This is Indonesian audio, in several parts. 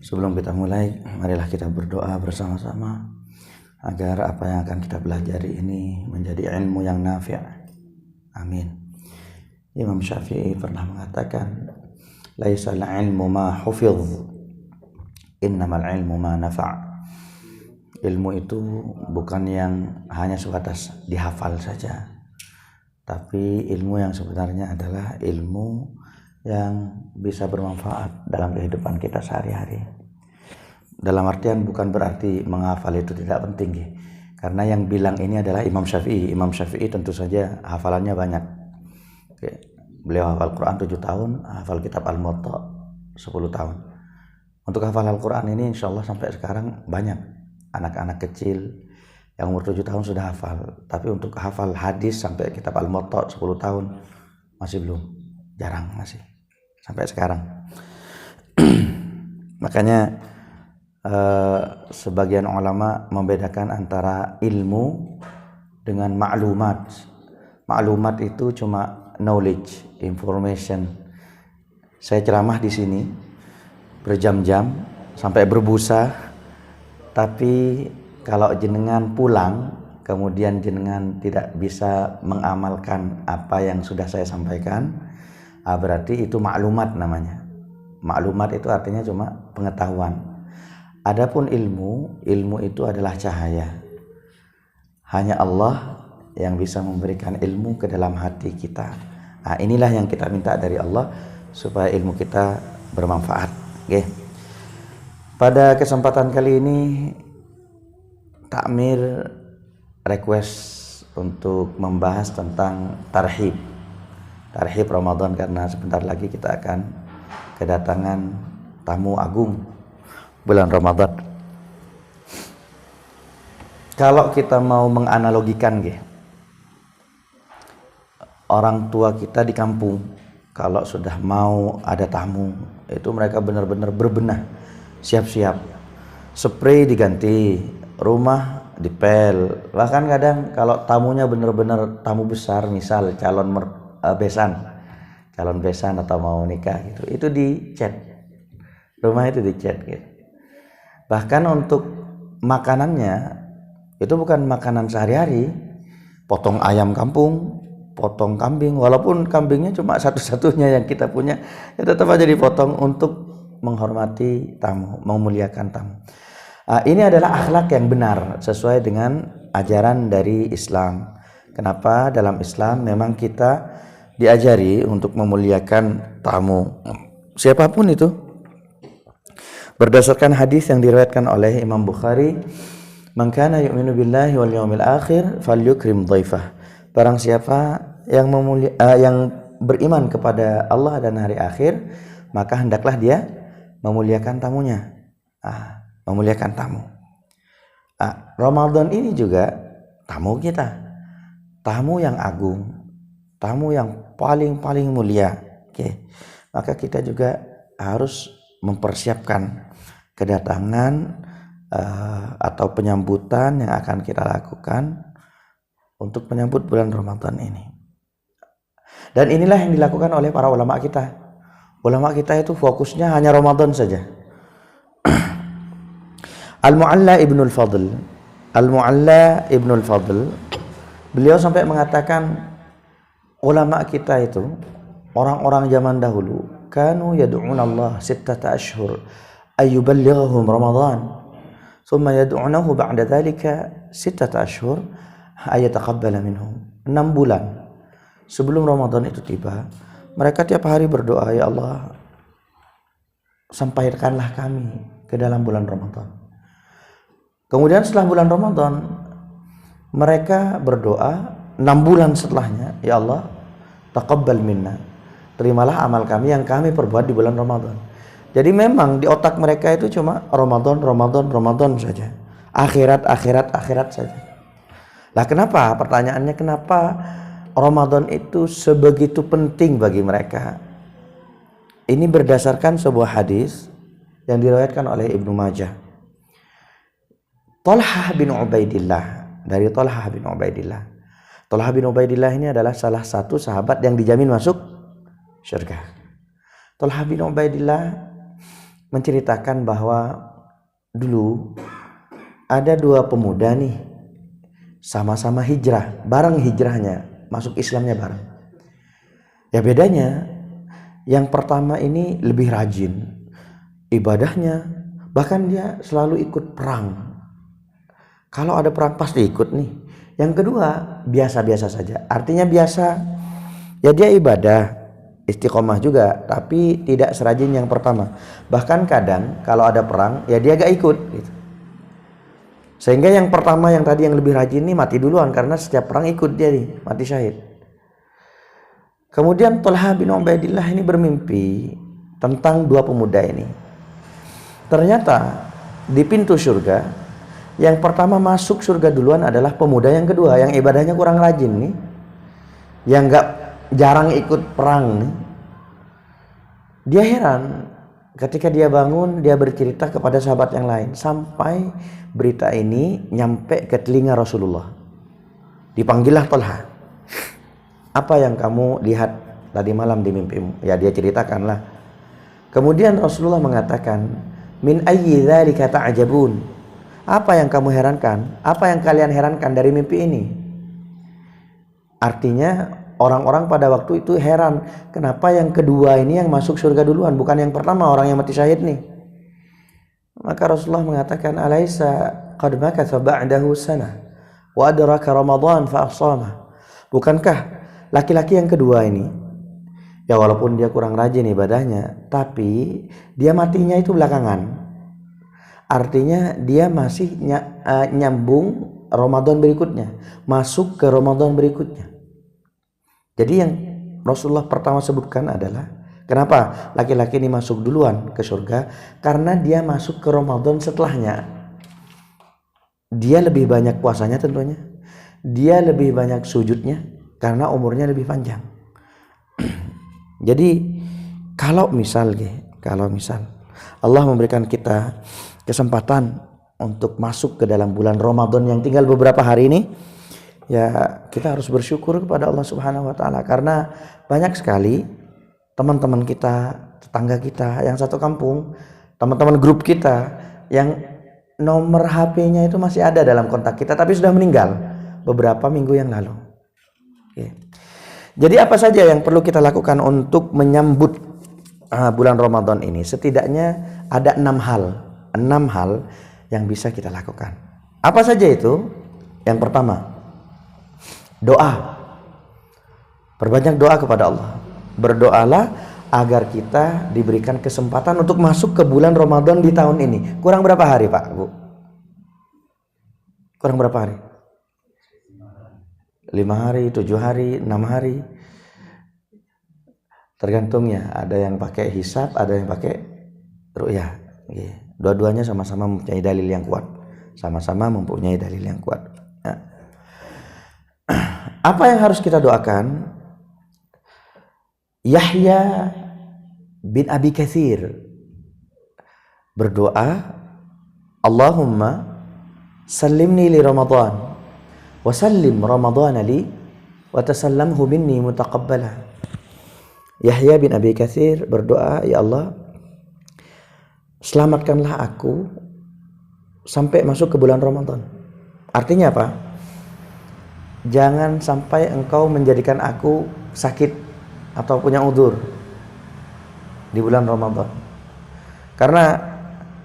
Sebelum kita mulai, marilah kita berdoa bersama-sama agar apa yang akan kita pelajari ini menjadi ilmu yang nafi'. Amin. Imam Syafi'i pernah mengatakan, laisal ilmu ma hufidh, innamal ilmu ma nafa'. Ilmu itu bukan yang hanya sebatas dihafal saja, tapi ilmu yang sebenarnya adalah ilmu yang bisa bermanfaat dalam kehidupan kita sehari-hari. Dalam artian bukan berarti menghafal itu tidak penting, karena yang bilang ini adalah Imam Syafi'i. Imam Syafi'i tentu saja hafalannya banyak. Beliau hafal Quran 7 tahun, hafal kitab Al-Muwatta 10 tahun. Untuk hafal Al-Quran ini insya Allah sampai sekarang banyak anak-anak kecil yang umur 7 tahun sudah hafal. Tapi untuk hafal hadis sampai kitab Al-Muwatta 10 tahun masih belum, jarang masih sampai sekarang. Makanya sebagian ulama membedakan antara ilmu dengan maklumat. Maklumat itu cuma knowledge, information. Saya ceramah di sini berjam-jam sampai berbusa, tapi kalau jenengan pulang kemudian jenengan tidak bisa mengamalkan apa yang sudah saya sampaikan, berarti itu maklumat namanya. Maklumat itu artinya cuma pengetahuan. Adapun ilmu itu adalah cahaya. Hanya Allah yang bisa memberikan ilmu ke dalam hati kita. Inilah yang kita minta dari Allah supaya ilmu kita bermanfaat. Oke. Pada kesempatan kali ini Takmir request untuk membahas tentang tarhib Ramadan, karena sebentar lagi kita akan kedatangan tamu agung bulan Ramadan. Kalau kita mau menganalogikan orang tua kita di kampung, kalau sudah mau ada tamu itu mereka benar-benar berbenah, siap-siap, spray diganti, rumah dipel. Bahkan kadang kalau tamunya benar-benar tamu besar, misal calon besan atau mau nikah gitu, itu dicat, rumah itu dicat gitu. Bahkan untuk makanannya itu bukan makanan sehari-hari, potong ayam kampung, potong kambing, walaupun kambingnya cuma satu-satunya yang kita punya, ya tetap aja dipotong untuk menghormati tamu, memuliakan tamu. Ini adalah akhlak yang benar sesuai dengan ajaran dari Islam. Kenapa dalam Islam memang kita diajari untuk memuliakan tamu, siapapun itu. Berdasarkan hadis yang diriwayatkan oleh Imam Bukhari, "Man kana yu'minu billahi wal yawmil akhir falyukrim dhaifah." Barang siapa yang beriman kepada Allah dan hari akhir, maka hendaklah dia memuliakan tamunya. Memuliakan tamu. Ramadan ini juga tamu kita, tamu yang agung, tamu yang paling mulia. Maka kita juga harus mempersiapkan kedatangan atau penyambutan yang akan kita lakukan untuk menyambut bulan Ramadan ini. Dan inilah yang dilakukan oleh para ulama kita. Ulama kita itu fokusnya hanya Ramadan saja. Al-Mu'alla Ibnul Fadl, beliau sampai mengatakan ulama kita itu, orang-orang zaman dahulu, kanu yad'una Allah 6 ashhur ayyuballighahum Ramadan, thumma yad'unahu ba'da dhalika 6 ashhur ayataqabbala minhum. 6 bulan sebelum Ramadan itu tiba, mereka tiap hari berdoa, ya Allah, sampaikanlah kami ke dalam bulan Ramadan. Kemudian setelah bulan Ramadan, mereka berdoa 6 bulan setelahnya, ya Allah, taqabbal minna, terimalah amal kami yang kami perbuat di bulan Ramadan. Jadi memang di otak mereka itu cuma Ramadan saja, akhirat saja. Lah kenapa? Pertanyaannya, kenapa Ramadan itu sebegitu penting bagi mereka? Ini berdasarkan sebuah hadis yang diriwayatkan oleh Ibnu Majah. Talhah bin Ubaidillah, dari Talhah bin Ubaidillah. Talhah bin Ubaidillah ini adalah salah satu sahabat yang dijamin masuk surga. Talhah bin Ubaidillah menceritakan bahwa dulu ada dua pemuda nih, sama-sama hijrah, bareng hijrahnya, masuk Islamnya bareng. Ya bedanya, yang pertama ini lebih rajin ibadahnya, bahkan dia selalu ikut perang. Kalau ada perang pasti ikut nih. Yang kedua biasa-biasa saja, artinya biasa, ya dia ibadah, istiqomah juga, tapi tidak serajin yang pertama. Bahkan kadang kalau ada perang, ya dia gak ikut gitu. Sehingga yang pertama yang tadi yang lebih rajin nih mati duluan, karena setiap perang ikut dia nih, mati syahid. Kemudian Thalha bin Ubaidillah ini bermimpi tentang dua pemuda ini. Ternyata di pintu surga, yang pertama masuk surga duluan adalah pemuda yang kedua, yang ibadahnya kurang rajin nih, yang gak jarang ikut perang nih. Dia heran ketika dia bangun, dia bercerita kepada sahabat yang lain, sampai berita ini nyampe ke telinga Rasulullah. Dipanggillah Thalha. Apa yang kamu lihat tadi malam di mimpimu? Ya dia ceritakanlah. Kemudian Rasulullah mengatakan, min ayyi dzalika ta'jabun? Apa yang kamu herankan? Apa yang kalian herankan dari mimpi ini? Artinya orang-orang pada waktu itu heran, kenapa yang kedua ini yang masuk surga duluan, bukan yang pertama orang yang mati syahid nih. Maka Rasulullah mengatakan, alaisa qad makatha ba'dahu sanah wa adraka Ramadan fa afsama. Bukankah laki-laki yang kedua ini, ya walaupun dia kurang rajin ibadahnya, tapi dia matinya itu belakangan. Artinya dia masih nyambung Ramadan berikutnya, masuk ke Ramadan berikutnya. Jadi yang Rasulullah pertama sebutkan adalah, kenapa laki-laki ini masuk duluan ke surga? Karena dia masuk ke Ramadan setelahnya. Dia lebih banyak puasanya tentunya. Dia lebih banyak sujudnya karena umurnya lebih panjang. Jadi kalau misal Allah memberikan kita kesempatan untuk masuk ke dalam bulan Ramadan yang tinggal beberapa hari ini, ya kita harus bersyukur kepada Allah Subhanahu wa taala, karena banyak sekali teman-teman kita, tetangga kita yang satu kampung, teman-teman grup kita yang nomor HP-nya itu masih ada dalam kontak kita tapi sudah meninggal beberapa minggu yang lalu. Oke. Jadi apa saja yang perlu kita lakukan untuk menyambut bulan Ramadan ini? Setidaknya ada 6 hal yang bisa kita lakukan. Apa saja itu? Yang pertama, doa. Perbanyak doa kepada Allah. Berdoalah agar kita diberikan kesempatan untuk masuk ke bulan Ramadan di tahun ini. Kurang berapa hari, Pak, Bu? Kurang berapa hari? 5 hari, 7 hari, 6 hari. Tergantung ya, ada yang pakai hisab, ada yang pakai ru'yah. Dua-duanya sama-sama mempunyai dalil yang kuat. Sama-sama mempunyai dalil yang kuat. Nah, apa yang harus kita doakan? Yahya bin Abi Katsir berdoa, Allahumma sallimni li Ramadan wa sallim Ramadan li wa tasallamhu minni mutaqabbala. Yahya bin Abi Katsir berdoa, ya Allah, selamatkanlah aku sampai masuk ke bulan Ramadan. Artinya apa? Jangan sampai engkau menjadikan aku sakit atau punya udzur di bulan Ramadan. Karena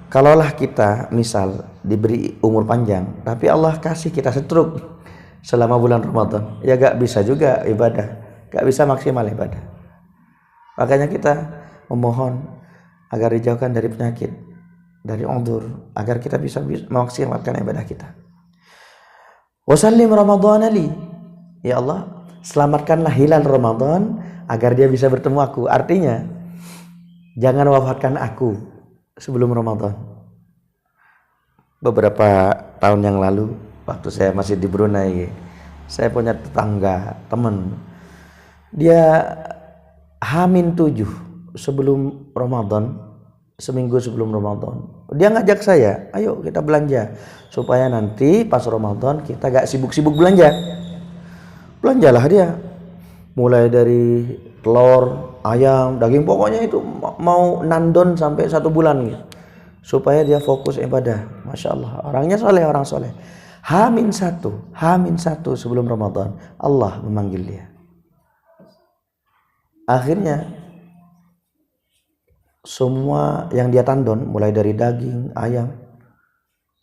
kalaulah kita misal diberi umur panjang, tapi Allah kasih kita stroke selama bulan Ramadan, ya gak bisa juga ibadah, gak bisa maksimal ibadah. Makanya kita memohon agar dijauhkan dari penyakit, dari udzur, agar kita bisa memaksimalkan ibadah kita. Wasallim Ramadan li, ya Allah, selamatkanlah hilal Ramadan agar dia bisa bertemu aku. Artinya jangan wafatkan aku sebelum Ramadan. Beberapa tahun yang lalu waktu saya masih di Brunei, saya punya tetangga, teman, dia H-7 sebelum Ramadan, seminggu sebelum Ramadan, dia ngajak saya, ayo kita belanja supaya nanti pas Ramadan kita gak sibuk-sibuk belanja. Belanjalah dia, mulai dari telur, ayam, daging, pokoknya itu mau nandon sampai 1 bulan gitu. supaya dia fokus ibadah. Masya Allah, orangnya soleh, orang soleh. H-1 sebelum Ramadan Allah memanggil dia. Akhirnya semua yang dia tandon, mulai dari daging, ayam,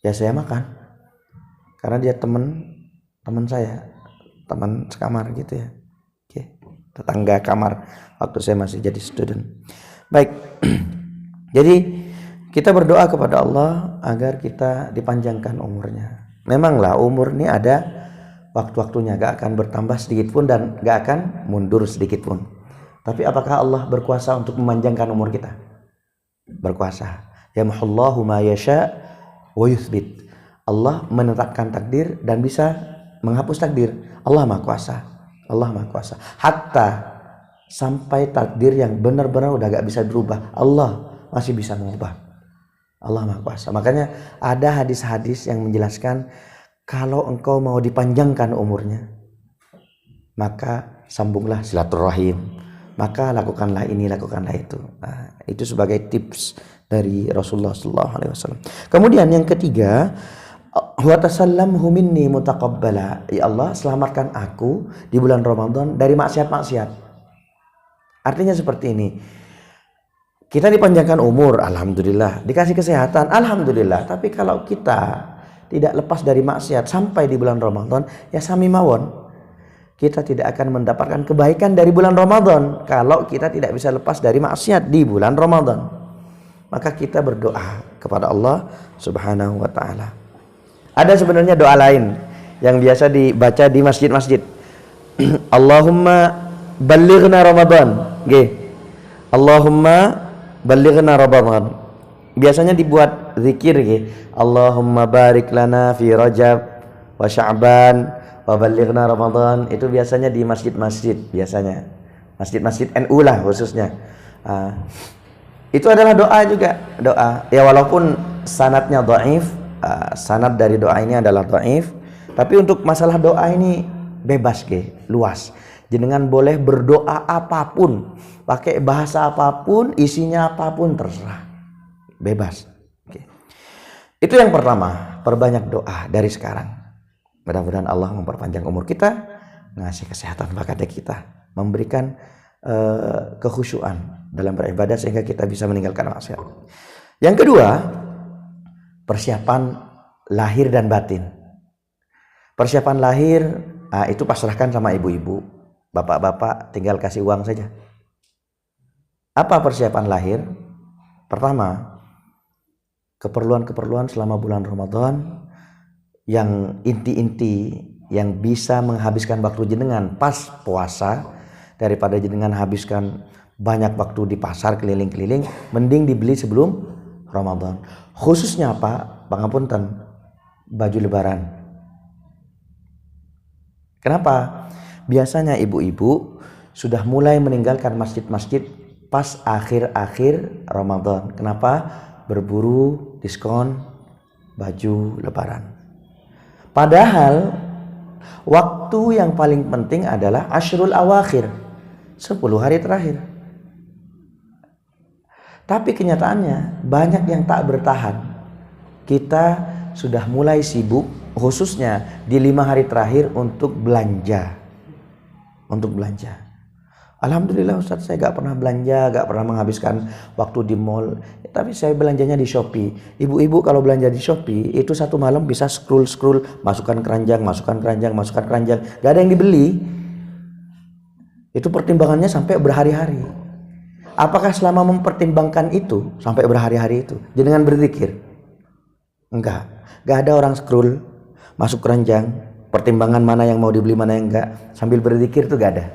ya saya makan. Karena dia teman saya, teman sekamar gitu ya. Oke, tetangga kamar waktu saya masih jadi student. Baik. Jadi kita berdoa kepada Allah agar kita dipanjangkan umurnya. Memanglah umur ini ada waktu-waktunya, gak akan bertambah sedikit pun dan gak akan mundur sedikit pun. Tapi apakah Allah berkuasa untuk memanjangkan umur kita? Berkuasa. Yamhullahu ma yasha wa yuthbit. Allah menetapkan takdir dan bisa menghapus takdir. Allah Maha Kuasa. Allah Maha Kuasa. Hatta sampai takdir yang benar-benar udah gak bisa berubah, Allah masih bisa mengubah. Allah Maha Kuasa. Makanya ada hadis-hadis yang menjelaskan kalau engkau mau dipanjangkan umurnya, maka sambunglah silaturahim, maka lakukanlah ini, lakukanlah itu. Nah, itu sebagai tips dari Rasulullah SAW. Kemudian yang ketiga, wa tasallamhu minni mutaqabbala. Ya Allah, selamatkan aku di bulan Ramadan dari maksiat-maksiat. Artinya seperti ini. Kita dipanjangkan umur, alhamdulillah. Dikasih kesehatan, alhamdulillah. Tapi kalau kita tidak lepas dari maksiat sampai di bulan Ramadan, ya sami mawon. Kita tidak akan mendapatkan kebaikan dari bulan Ramadan kalau kita tidak bisa lepas dari maksiat di bulan Ramadan. Maka kita berdoa kepada Allah Subhanahu wa taala. Ada sebenarnya doa lain yang biasa dibaca di masjid-masjid. Allahumma ballighna Ramadan. Nggih. Allahumma ballighna Ramadan. Biasanya dibuat zikir nggih. Allahumma barik lana fi Rajab wa Sya'ban wa ballighna Ramadan. Itu biasanya di masjid-masjid, biasanya. Masjid-masjid NU lah khususnya. Itu adalah doa juga, doa. Ya walaupun sanadnya dhaif, sanad dari doa ini adalah dhaif, tapi untuk masalah doa ini bebas nggih, luas. Jenengan boleh berdoa apapun, pakai bahasa apapun, isinya apapun, terserah, bebas. Oke. Itu yang pertama, perbanyak doa dari sekarang. Mudah-mudahan Allah memperpanjang umur kita, ngasih kesehatan pada kita, memberikan kekhusyuan dalam beribadah sehingga kita bisa meninggalkan maksiat. Yang kedua, persiapan lahir dan batin. Persiapan lahir itu pasrahkan sama ibu-ibu. Bapak-bapak tinggal kasih uang saja. Apa persiapan lahir? Pertama, keperluan-keperluan selama bulan Ramadan yang inti-inti yang bisa menghabiskan waktu jenengan pas puasa, daripada jenengan habiskan banyak waktu di pasar keliling-keliling, mending dibeli sebelum Ramadan. Khususnya apa? Pangapunten, baju lebaran. Kenapa? Biasanya ibu-ibu sudah mulai meninggalkan masjid-masjid pas akhir-akhir Ramadan. Kenapa? Berburu diskon baju lebaran. Padahal waktu yang paling penting adalah Ashrul Awakhir, 10 hari terakhir. Tapi kenyataannya banyak yang tak bertahan. Kita sudah mulai sibuk khususnya di 5 hari terakhir untuk belanja. Alhamdulillah Ustaz, saya gak pernah belanja, gak pernah menghabiskan waktu di mall, tapi saya belanjanya di Shopee. Ibu-ibu kalau belanja di Shopee itu satu malam bisa scroll, masukkan keranjang, gak ada yang dibeli. Itu pertimbangannya sampai berhari-hari. Apakah selama mempertimbangkan itu sampai berhari-hari itu jenengan berzikir? Enggak ada orang scroll, masuk keranjang, pertimbangan mana yang mau dibeli, mana yang enggak, sambil berzikir tuh gak ada.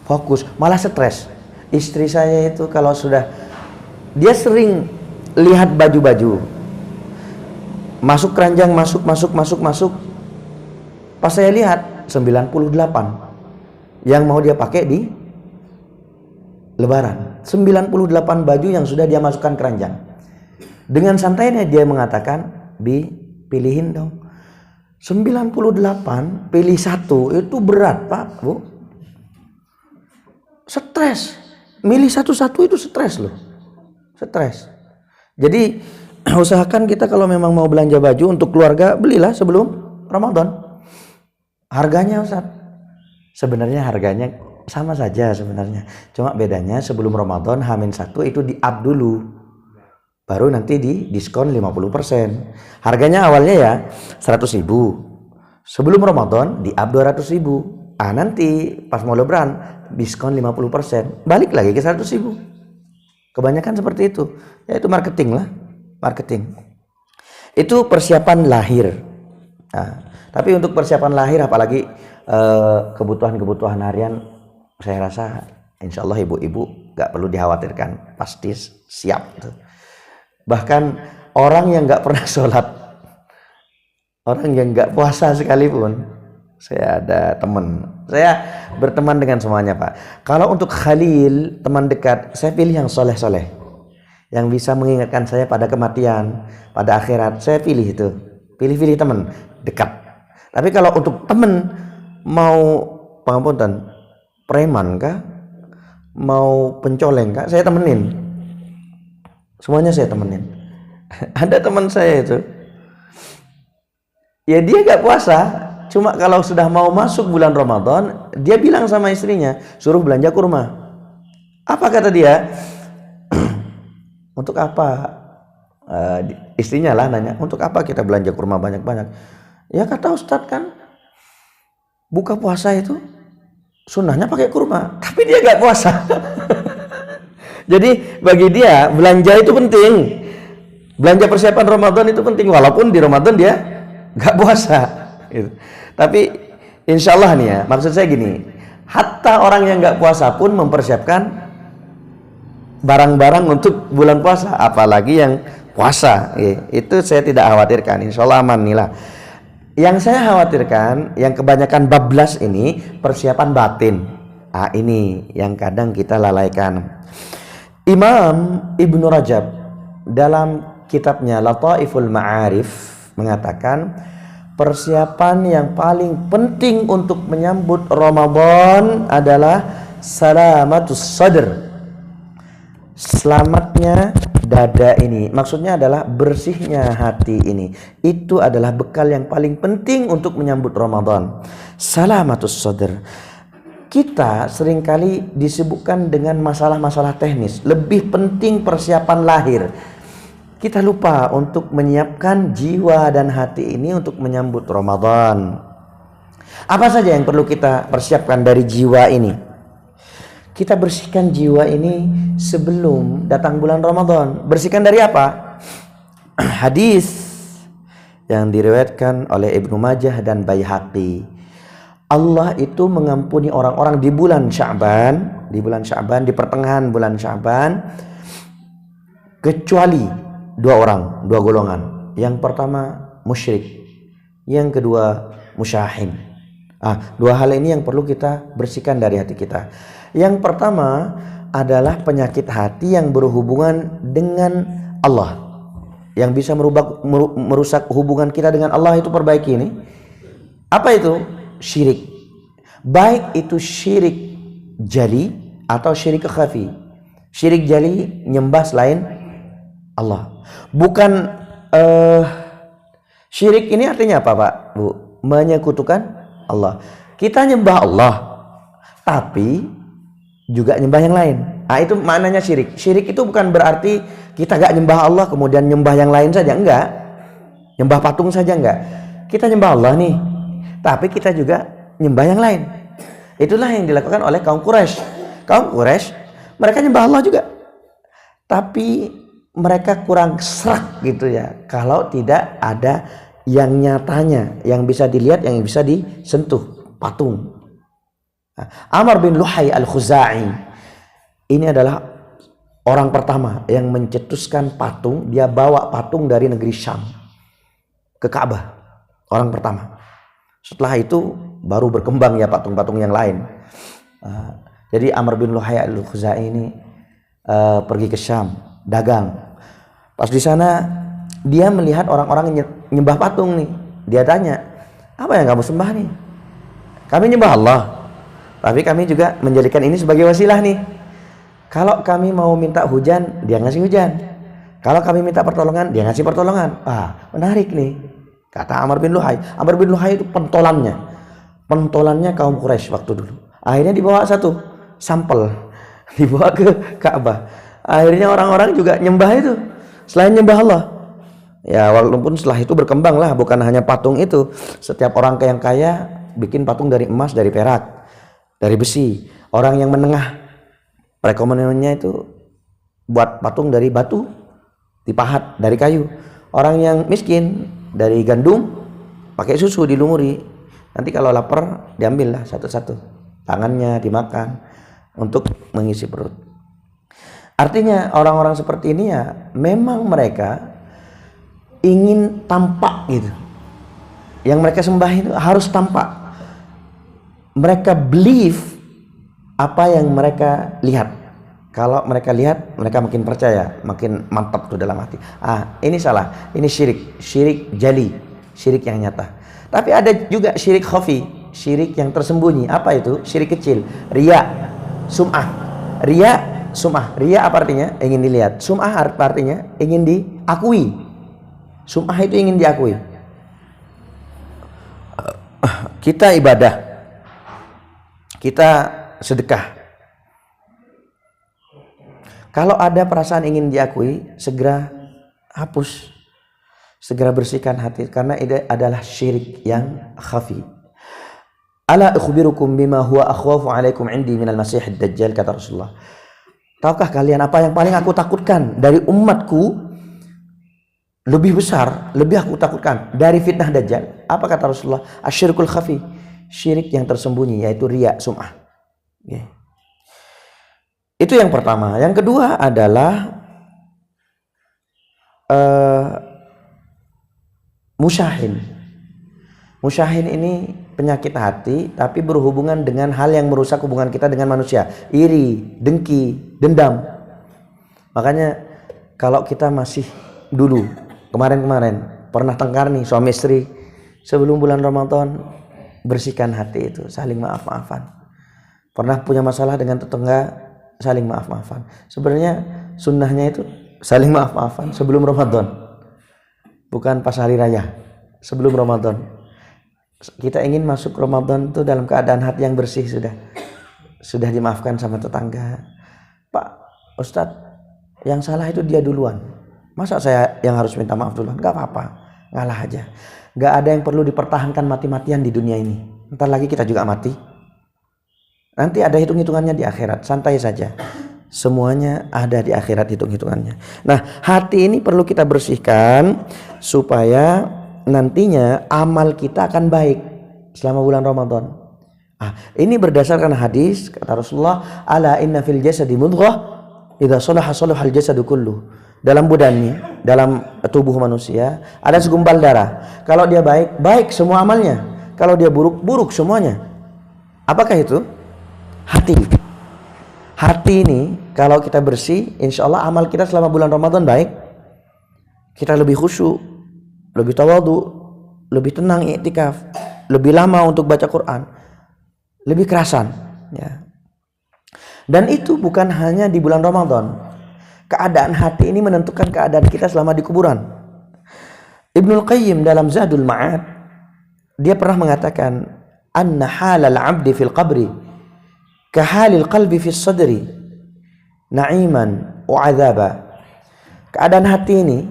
Fokus, malah stres. Istri saya itu kalau sudah, dia sering lihat baju-baju, masuk keranjang, masuk. Pas saya lihat 98 yang mau dia pakai di Lebaran. 98 baju yang sudah dia masukkan keranjang. Dengan santainya dia mengatakan, pilihin dong. 98 pilih satu itu berat Pak, Bu. Stres. Milih satu-satu itu stres loh. Stres. Jadi usahakan kita kalau memang mau belanja baju untuk keluarga, belilah sebelum Ramadan. Harganya Ustaz, sebenarnya harganya sama saja sebenarnya. Cuma bedanya sebelum Ramadan H-1 itu di-up dulu. Baru nanti di diskon 50%. Harganya awalnya ya 100.000. Sebelum Ramadan di-up 200.000. Nanti pas mau lebaran diskon 50%. Balik lagi ke 100.000. Kebanyakan seperti itu. Ya itu marketing lah. Marketing. Itu persiapan lahir. Tapi untuk persiapan lahir apalagi kebutuhan-kebutuhan harian, saya rasa insya Allah ibu-ibu gak perlu dikhawatirkan, pasti siap tuh. Bahkan orang yang gak pernah sholat, orang yang gak puasa sekalipun, saya ada teman, saya berteman dengan semuanya Pak. Kalau untuk khalil, teman dekat, saya pilih yang soleh-soleh, yang bisa mengingatkan saya pada kematian, pada akhirat, saya pilih itu. Pilih-pilih teman dekat. Tapi kalau untuk temen mau pangapunten preman kah, mau pencoleng kah, saya temenin. Semuanya saya temenin. Ada teman saya itu, ya dia gak puasa, cuma kalau sudah mau masuk bulan Ramadan, dia bilang sama istrinya, suruh belanja kurma. Apa kata dia? Untuk apa? Istrinya lah nanya, untuk apa kita belanja kurma banyak-banyak? Ya kata Ustadz kan, buka puasa itu sunnahnya pakai kurma, tapi dia gak puasa. Jadi bagi dia belanja itu penting, belanja persiapan Ramadan itu penting, walaupun di Ramadan dia gak puasa gitu. Tapi insya Allah nih ya, maksud saya gini, hatta orang yang gak puasa pun mempersiapkan barang-barang untuk bulan puasa, apalagi yang puasa. Itu saya tidak khawatirkan, insya Allah aman nih lah. Yang saya khawatirkan, yang kebanyakan bablas ini persiapan batin. Ini yang kadang kita lalaikan. Imam Ibnu Rajab dalam kitabnya Lataiful Ma'arif mengatakan persiapan yang paling penting untuk menyambut Ramadan adalah salamatus sadr. Selamatnya dada ini, maksudnya adalah bersihnya hati ini. Itu adalah bekal yang paling penting untuk menyambut Ramadan. Salamatus sadr. Kita seringkali disibukkan dengan masalah-masalah teknis. Lebih penting persiapan lahir. Kita lupa untuk menyiapkan jiwa dan hati ini untuk menyambut Ramadan. Apa saja yang perlu kita persiapkan dari jiwa ini? Kita bersihkan jiwa ini sebelum datang bulan Ramadan. Bersihkan dari apa? Hadis yang diriwayatkan oleh Ibnu Majah dan Baihaqi. Allah itu mengampuni orang-orang di bulan Sya'ban, di pertengahan bulan Sya'ban, kecuali dua golongan. Yang pertama musyrik, yang kedua musyahin. Dua hal ini yang perlu kita bersihkan dari hati kita. Yang pertama adalah penyakit hati yang berhubungan dengan Allah, yang bisa merusak hubungan kita dengan Allah, itu perbaiki ini. Apa itu? Syirik. Baik itu syirik jali atau syirik khafi. Syirik jali, nyembah selain Allah. Bukan syirik ini artinya apa Pak, Bu? Menyekutukan Allah. Kita nyembah Allah, tapi juga nyembah yang lain. Itu maknanya syirik. Syirik itu bukan berarti kita gak nyembah Allah kemudian nyembah yang lain saja, enggak. Nyembah patung saja enggak. Kita nyembah Allah nih, tapi kita juga nyembah yang lain. Itulah yang dilakukan oleh kaum Quraisy. Kaum Quraisy, mereka nyembah Allah juga, tapi mereka kurang serak gitu ya, kalau tidak ada yang nyatanya, yang bisa dilihat, yang bisa disentuh, patung. Amr bin Luhai al-Khuzai ini adalah orang pertama yang mencetuskan patung. Dia bawa patung dari negeri Syam ke Ka'bah, orang pertama. Setelah itu baru berkembang ya patung-patung yang lain. Jadi Amr bin Luhai al-Khuzai ini pergi ke Syam, dagang. Pas di sana dia melihat orang-orang nyembah patung nih. Dia tanya, apa yang kamu sembah nih? Kami nyembah Allah, tapi kami juga menjadikan ini sebagai wasilah nih. Kalau kami mau minta hujan, dia ngasih hujan. Kalau kami minta pertolongan, dia ngasih pertolongan. Menarik nih. Kata Amr bin Luhai. Amr bin Luhai itu pentolannya kaum Quraisy waktu dulu. Akhirnya dibawa satu sampel, dibawa ke Ka'bah. Akhirnya orang-orang juga nyembah itu. Selain nyembah Allah, ya walaupun setelah itu berkembang lah, bukan hanya patung itu. Setiap orang yang kaya bikin patung dari emas, dari perak, dari besi. Orang yang menengah perekonomiannya itu buat patung dari batu, dipahat dari kayu. Orang yang miskin dari gandum, pakai susu dilumuri. Nanti kalau lapar diambil lah satu-satu, tangannya dimakan untuk mengisi perut. Artinya orang-orang seperti ini ya memang mereka ingin tampak gitu. Yang mereka sembah itu harus tampak. Mereka believe apa yang mereka lihat. Kalau mereka lihat, mereka makin percaya, makin mantap tuh dalam hati. Ini salah, ini syirik jali, syirik yang nyata. Tapi ada juga syirik khafi, syirik yang tersembunyi. Apa itu? Syirik kecil, riya, sum'ah. Riya, sum'ah. Riya apa artinya? Ingin dilihat. Sum'ah artinya ingin diakui. Sum'ah itu ingin diakui. Kita ibadah, kita sedekah. Kalau ada perasaan ingin diakui, segera hapus, segera bersihkan hati, karena ini adalah syirik yang khafi. Ala ukhbirukum bima huwa akhwafu alaikum indi minal masih ad-dajjal, kata Rasulullah. Tahukah kalian apa yang paling aku takutkan dari umatku? Lebih besar, lebih aku takutkan dari fitnah dajjal. Apa kata Rasulullah? Asyirkul khafi, syirik yang tersembunyi, yaitu riya, sum'ah. Itu yang pertama. Yang kedua adalah musyahin. Musyahin ini penyakit hati, tapi berhubungan dengan hal yang merusak hubungan kita dengan manusia. Iri, dengki, dendam. Makanya kalau kita masih dulu, kemarin-kemarin pernah tengkar nih suami istri, sebelum bulan Ramadan bersihkan hati itu, saling maaf-maafan. Pernah punya masalah dengan tetangga, saling maaf-maafan. Sebenarnya sunnahnya itu saling maaf-maafan sebelum Ramadan, bukan pas hari raya. Sebelum Ramadan, kita ingin masuk Ramadan itu dalam keadaan hati yang bersih, sudah dimaafkan sama tetangga. Pak Ustadz, yang salah itu dia duluan, masa saya yang harus minta maaf duluan? Gak apa-apa, ngalah aja. Gak ada yang perlu dipertahankan mati-matian di dunia ini. Ntar lagi kita juga mati. Nanti ada hitung-hitungannya di akhirat, santai saja. Semuanya ada di akhirat hitung-hitungannya. Nah, hati ini perlu kita bersihkan supaya nantinya amal kita akan baik selama bulan Ramadan. Ini berdasarkan hadis kata Rasulullah, ala inna fil jasadi mudghah idza salaha salahal jasadu kullu. Dalam budannya, dalam tubuh manusia ada segumpal darah. Kalau dia baik, baik semua amalnya. Kalau dia buruk, buruk semuanya. Apakah itu? Hati ini kalau kita bersih, insya Allah amal kita selama bulan Ramadan baik. Kita lebih khusyuk, lebih tawadhu, lebih tenang i'tikaf, lebih lama untuk baca Quran, lebih kerasan ya. Dan itu bukan hanya di bulan Ramadan. Keadaan hati ini menentukan keadaan kita selama di kuburan. Ibnul Qayyim dalam Zadul Ma'ad, dia pernah mengatakan, anna halal abdi fil qabri kahalil qalbi fis sadri na'iman wa 'adzaba. Keadaan hati ini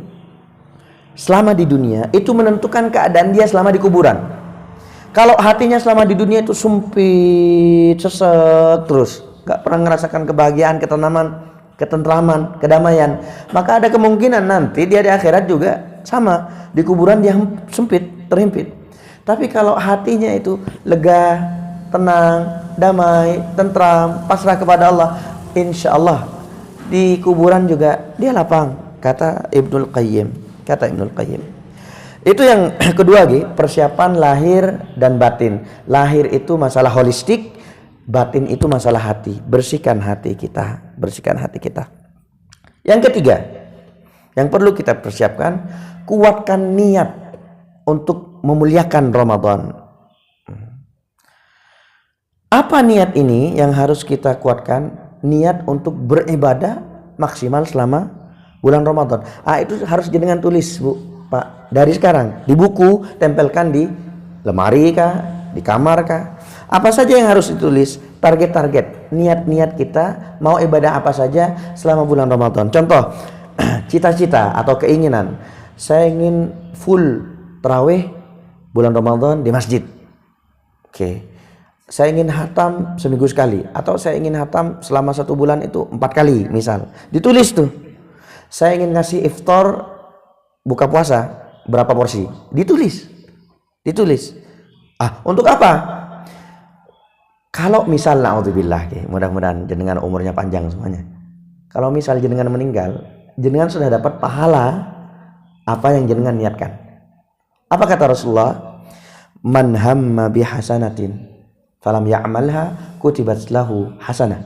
selama di dunia itu menentukan keadaan dia selama di kuburan. Kalau hatinya selama di dunia itu sempit, sesek terus, gak pernah merasakan kebahagiaan, ketentraman, kedamaian, maka ada kemungkinan nanti dia di akhirat juga sama, di kuburan dia sempit, terhimpit. Tapi kalau hatinya itu lega, tenang, damai, tentram, pasrah kepada Allah, insya Allah di kuburan juga dia lapang, kata Ibnul Qayyim. Itu yang kedua, persiapan lahir dan batin. Lahir itu masalah holistik, batin itu masalah hati. Bersihkan hati kita. Yang ketiga yang perlu kita persiapkan, kuatkan niat untuk memuliakan Ramadan. Apa niat ini yang harus kita kuatkan? Niat untuk beribadah maksimal selama bulan Ramadan. Itu harus jenengan tulis, Bu, Pak. Dari sekarang di buku, tempelkan di lemari kah, di kamar kah. Apa saja yang harus ditulis, target-target, niat-niat kita mau ibadah apa saja selama bulan Ramadan. Contoh, cita-cita atau keinginan, saya ingin full tarawih bulan Ramadan di masjid. Oke. Saya ingin hatam seminggu sekali, atau saya ingin hatam selama 1 bulan itu 4 kali misal. Ditulis tuh. Saya ingin ngasih iftar buka puasa berapa porsi. Ditulis. Untuk apa? Kalau misal naudzubillah, mudah-mudahan jenengan umurnya panjang semuanya. Kalau misal jenengan meninggal, jenengan sudah dapat pahala apa yang jenengan niatkan. Apa kata Rasulullah? Man hamma bihasanatin falam ya'malha kutibat lahu hasanah.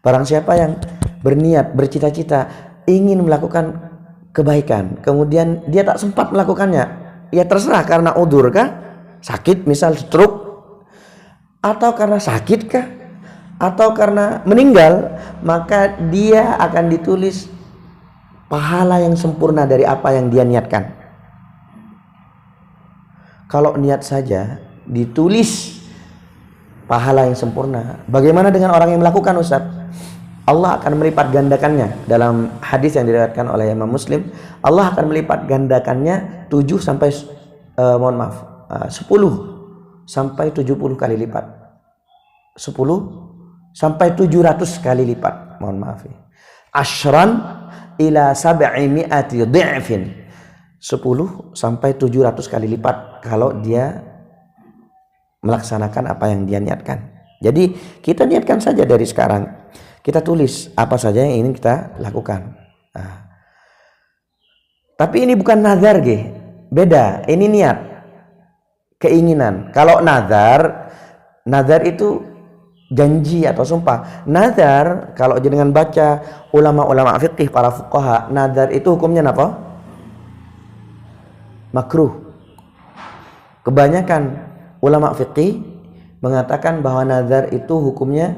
Barang siapa yang berniat, bercita-cita ingin melakukan kebaikan, kemudian dia tak sempat melakukannya, ya terserah karena udzur kah? Sakit misal stroke, atau karena sakit kah? Atau karena meninggal, maka dia akan ditulis pahala yang sempurna dari apa yang dia niatkan. Kalau niat saja ditulis pahala yang sempurna, bagaimana dengan orang yang melakukan, Ustaz? Allah akan melipat gandakannya. Dalam hadis yang diriwayatkan oleh Imam Muslim, Allah akan melipat gandakannya 10 sampai 70 kali lipat. 10 sampai 700 kali lipat. Mohon maaf. Asyran ila 700 dhi'fin. 10 sampai 700 kali lipat kalau dia melaksanakan apa yang dia niatkan. Jadi kita niatkan saja dari sekarang. Kita tulis apa saja yang ingin kita lakukan. Tapi ini bukan nazar, beda. Ini niat, keinginan. Kalau nazar itu janji atau sumpah. Nazar, kalau jenengan baca ulama-ulama fikih, para fuqaha, nazar itu hukumnya apa? Makruh. Kebanyakan ulama fikih mengatakan bahwa nazar itu hukumnya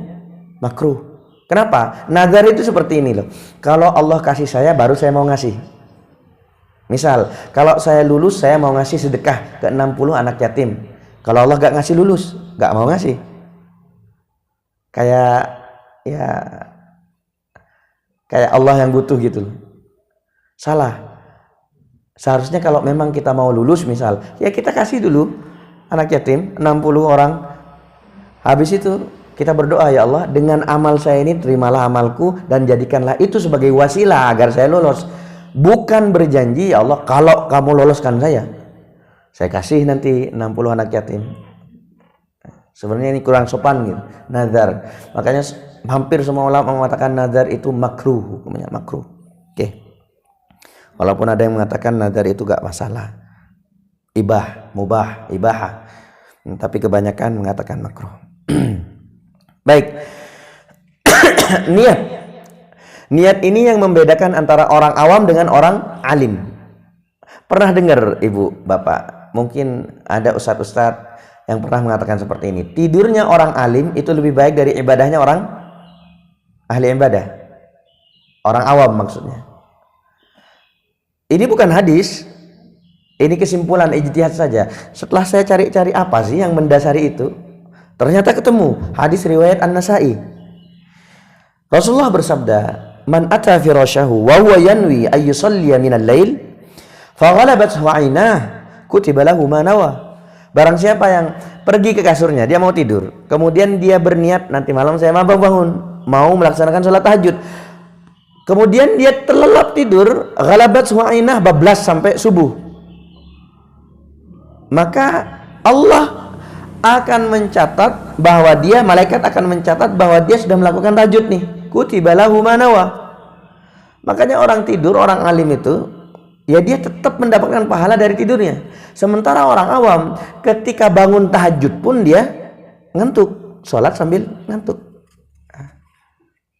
makruh. Kenapa? Nazar itu seperti ini loh. Kalau Allah kasih saya, baru saya mau ngasih. Misal, kalau saya lulus, saya mau ngasih sedekah ke 60 anak yatim. Kalau Allah gak ngasih lulus, gak mau ngasih. Kayak Allah yang butuh gitu loh. Salah. Seharusnya kalau memang kita mau lulus misal, ya kita kasih dulu anak yatim 60 orang. Habis itu kita berdoa, ya Allah, dengan amal saya ini terimalah amalku dan jadikanlah itu sebagai wasilah agar saya lolos. Bukan berjanji, ya Allah, kalau kamu loloskan saya kasih nanti 60 anak yatim. Sebenarnya ini kurang sopan gitu, nazar. Makanya hampir semua ulama mengatakan nazar itu makruh, hukumnya makruh. Oke. Walaupun ada yang mengatakan nazar itu gak masalah, mubah, ibahah. Tapi kebanyakan mengatakan makruh. Baik. Niat ini yang membedakan antara orang awam dengan orang alim. Pernah dengar Ibu, Bapak? Mungkin ada ustadz-ustadz yang pernah mengatakan seperti ini. Tidurnya orang alim itu lebih baik dari ibadahnya orang ahli ibadah. Orang awam maksudnya. Ini bukan hadis. Ini kesimpulan ijtihad saja. Setelah saya cari-cari apa sih yang mendasari itu, ternyata ketemu hadis riwayat An-Nasa'i. Rasulullah bersabda, "Man ata firasyahu wa huwa yanwi ay yusalliya minal lail, fa ghalabathu 'ainah, kutiba lahu ma nawa." Barang siapa yang pergi ke kasurnya, dia mau tidur, kemudian dia berniat nanti malam saya mau bangun, mau melaksanakan sholat tahajud. Kemudian dia terlelap tidur, ghalabathu 'ainah, bablas sampai subuh. Maka Allah akan mencatat bahwa malaikat akan mencatat bahwa dia sudah melakukan tahajud nih. Kutiba lahu ma nawa. Makanya orang tidur, orang alim itu, ya dia tetap mendapatkan pahala dari tidurnya. Sementara orang awam ketika bangun tahajud pun dia ngantuk, sholat sambil ngantuk.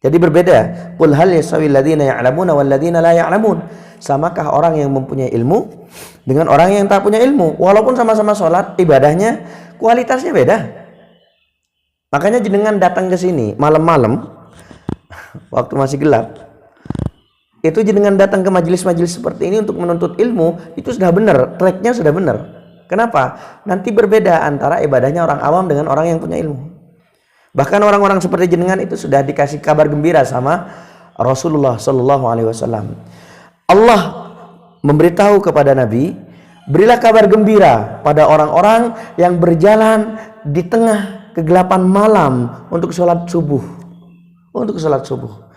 Jadi berbeda. Qul hal yasawil ladzina ya'lamuna wal ladzina la ya'lamun. Samakah orang yang mempunyai ilmu dengan orang yang tak punya ilmu? Walaupun sama-sama sholat, ibadahnya kualitasnya beda. Makanya jenengan datang ke sini malam-malam waktu masih gelap, itu jenengan datang ke majelis-majelis seperti ini untuk menuntut ilmu, itu sudah benar, tracknya sudah benar. Kenapa? Nanti berbeda antara ibadahnya orang awam dengan orang yang punya ilmu. Bahkan orang-orang seperti jenengan itu sudah dikasih kabar gembira sama Rasulullah Sallallahu Alaihi Wasallam. Allah memberitahu kepada Nabi, berilah kabar gembira pada orang-orang yang berjalan di tengah kegelapan malam untuk sholat subuh. Untuk sholat subuh.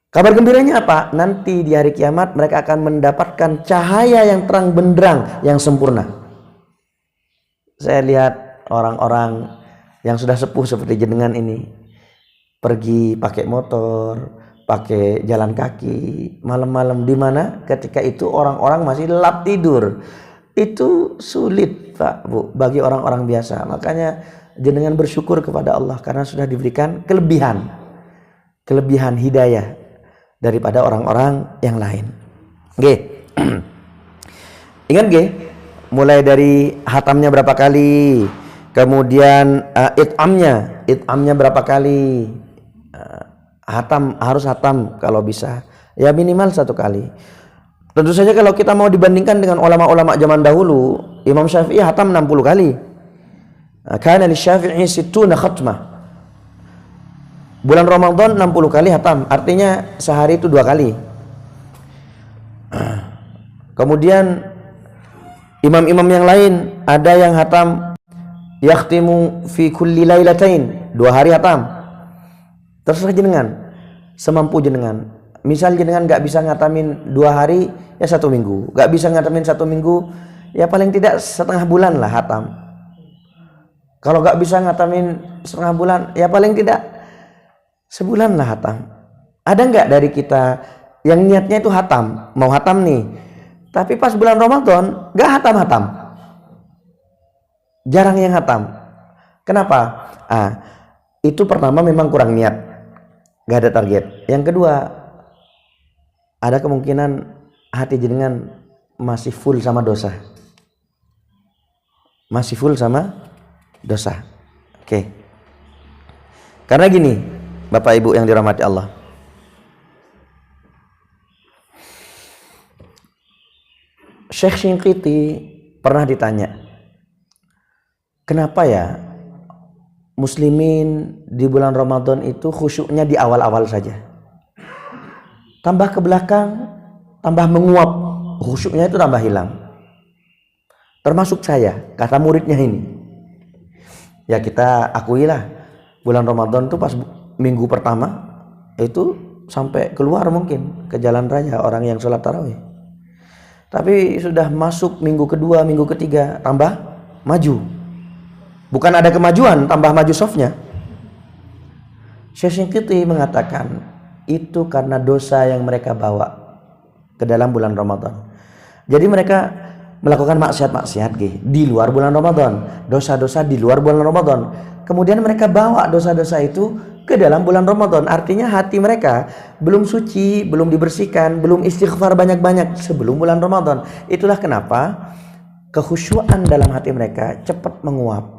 Kabar gembiranya apa? Nanti di hari kiamat mereka akan mendapatkan cahaya yang terang benderang, yang sempurna. Saya lihat orang-orang yang sudah sepuh seperti jenengan ini pergi pakai motor, pakai jalan kaki malam-malam, di mana ketika itu orang-orang masih lelap tidur. Itu sulit, Pak, Bu, bagi orang-orang biasa. Makanya jenengan bersyukur kepada Allah karena sudah diberikan kelebihan hidayah daripada orang-orang yang lain. Oke. Ingat nggih? Mulai dari hatamnya berapa kali, kemudian it'amnya berapa kali. Harus hatam kalau bisa. Ya minimal 1 kali. Tentu saja kalau kita mau dibandingkan dengan ulama-ulama zaman dahulu, Imam Syafi'i hatam 60 kali. Kana li Syafi'i 60 khatmah. Bulan Ramadan 60 kali hatam, artinya sehari itu 2 kali. Kemudian imam-imam yang lain ada yang hatam yakhtimu fi kulli lailatain, 2 hari hatam. Terserah jenengan, semampu jenengan. Misal jenengan nggak bisa ngatamin 2 hari, ya 1 minggu. Nggak bisa ngatamin 1 minggu, ya paling tidak setengah bulan lah hatam. Kalau nggak bisa ngatamin setengah bulan, ya paling tidak sebulan lah hatam. Ada nggak dari kita yang niatnya itu hatam, mau hatam nih, tapi pas bulan Ramadan nggak hatam-hatam? Jarang yang hatam. Kenapa? Itu pertama memang kurang niat, nggak ada target. Yang kedua, ada kemungkinan hati jenengan masih full sama dosa. Masih full sama dosa. Oke. Karena gini, Bapak Ibu yang dirahmati Allah, Syekh Shinqiti pernah ditanya, kenapa ya muslimin di bulan Ramadan itu khusyuknya di awal-awal saja, tambah ke belakang tambah menguap, khusyuknya itu tambah hilang. Termasuk saya, kata muridnya ini. Ya kita akuilah, bulan Ramadan tuh pas minggu pertama itu sampai keluar mungkin ke jalan raya orang yang sholat tarawih. Tapi sudah masuk minggu kedua, minggu ketiga tambah maju. Bukan ada kemajuan, tambah maju softnya. Syekh Shinqiti mengatakan itu karena dosa yang mereka bawa ke dalam bulan Ramadan. Jadi mereka melakukan maksiat-maksiat di luar bulan Ramadan, dosa-dosa di luar bulan Ramadan. Kemudian mereka bawa dosa-dosa itu ke dalam bulan Ramadan. Artinya hati mereka belum suci, belum dibersihkan, belum istighfar banyak-banyak sebelum bulan Ramadan. Itulah kenapa kekhusyuan dalam hati mereka cepat menguap.